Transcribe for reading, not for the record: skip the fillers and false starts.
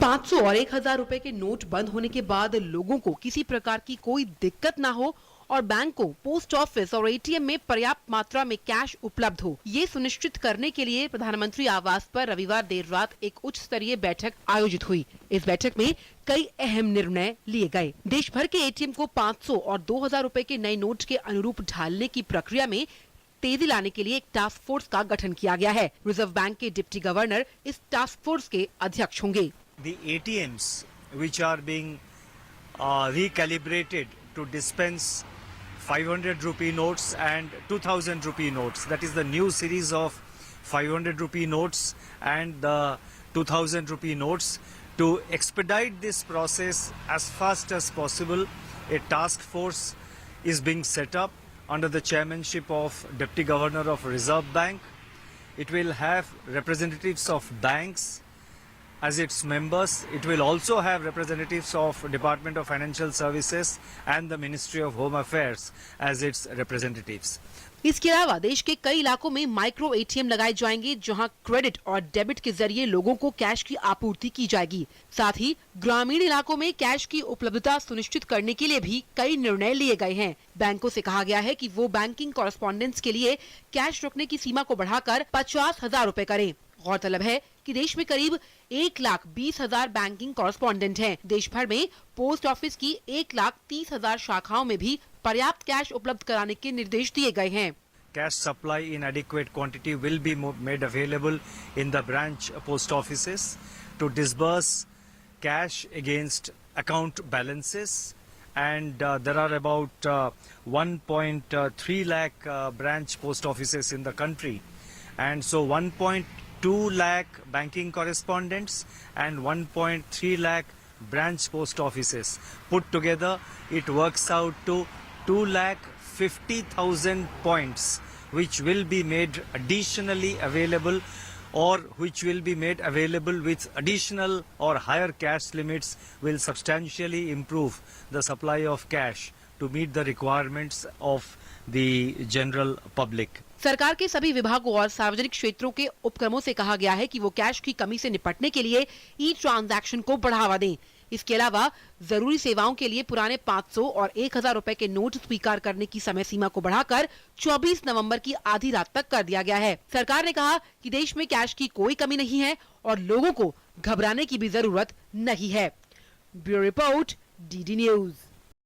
500 और 1000 रुपए के नोट बंद होने के बाद लोगों को किसी प्रकार की कोई दिक्कत ना हो और बैंक को पोस्ट ऑफिस और एटीएम में पर्याप्त मात्रा में कैश उपलब्ध हो, ये सुनिश्चित करने के लिए प्रधानमंत्री आवास पर रविवार देर रात एक उच्च स्तरीय बैठक आयोजित हुई। इस बैठक में कई अहम निर्णय लिए गए। देश भर के एटीएम को 500 और 2000 रुपए के नए नोट के अनुरूप ढालने की प्रक्रिया में तेजी लाने के लिए एक टास्क फोर्स का गठन किया गया है। रिजर्व बैंक के डिप्टी गवर्नर इस टास्क फोर्स के अध्यक्ष होंगे। The ATMs which are being recalibrated to dispense 500 rupee notes and 2000 rupee notes. That is the new series of 500 rupee notes and the 2000 rupee notes. To expedite this process as fast as possible, a task force is being set up under the chairmanship of Deputy Governor of Reserve Bank. It will have representatives of banks as its members. It will also have representatives of Department of Financial Services and the Ministry of Home Affairs as its representatives. इसके अलावा देश के कई इलाकों में micro ATM लगाए जाएंगे, जहां क्रेडिट और डेबिट के जरिए लोगों को कैश की आपूर्ति की जाएगी। साथ ही ग्रामीण इलाकों में कैश की उपलब्धता सुनिश्चित करने के लिए भी कई निर्णय लिए गए हैं। बैंकों से कहा गया है कि वो बैंकिंग कॉरेस्पॉन्डेंस के लिए कैश रखने की सीमा को बढ़ाकर 50,000 रुपए करें। गौरतलब है कि देश में करीब 1,20,000 बैंकिंग कॉरेस्पॉन्डेंट हैं। देश भर में पोस्ट ऑफिस की 1,30,000 शाखाओं में भी पर्याप्त कैश उपलब्ध कराने के निर्देश दिए गए हैं। Cash supply in adequate quantity will be made available in the branch post offices to disburse cash against account balances, and there are about 1.3 lakh branch post offices in the country, and so 1.2 lakh banking correspondents and 1.3 lakh branch post offices. Put together, it works out to 2,50,000 points, which will be made additionally available, or which will be made available with additional or higher cash limits, will substantially improve the supply of cash to meet the requirements of the general public. सरकार के सभी विभागों और सार्वजनिक क्षेत्रों के उपक्रमों से कहा गया है कि वो कैश की कमी से निपटने के लिए ई ट्रांजैक्शन को बढ़ावा दें। इसके अलावा जरूरी सेवाओं के लिए पुराने 500 और 1000 रुपए के नोट स्वीकार करने की समय सीमा को बढ़ाकर 24 नवंबर की आधी रात तक कर दिया गया है। सरकार ने कहा कि देश में कैश की कोई कमी नहीं है और लोगों को घबराने की भी जरूरत नहीं है। Bureau report, DD news.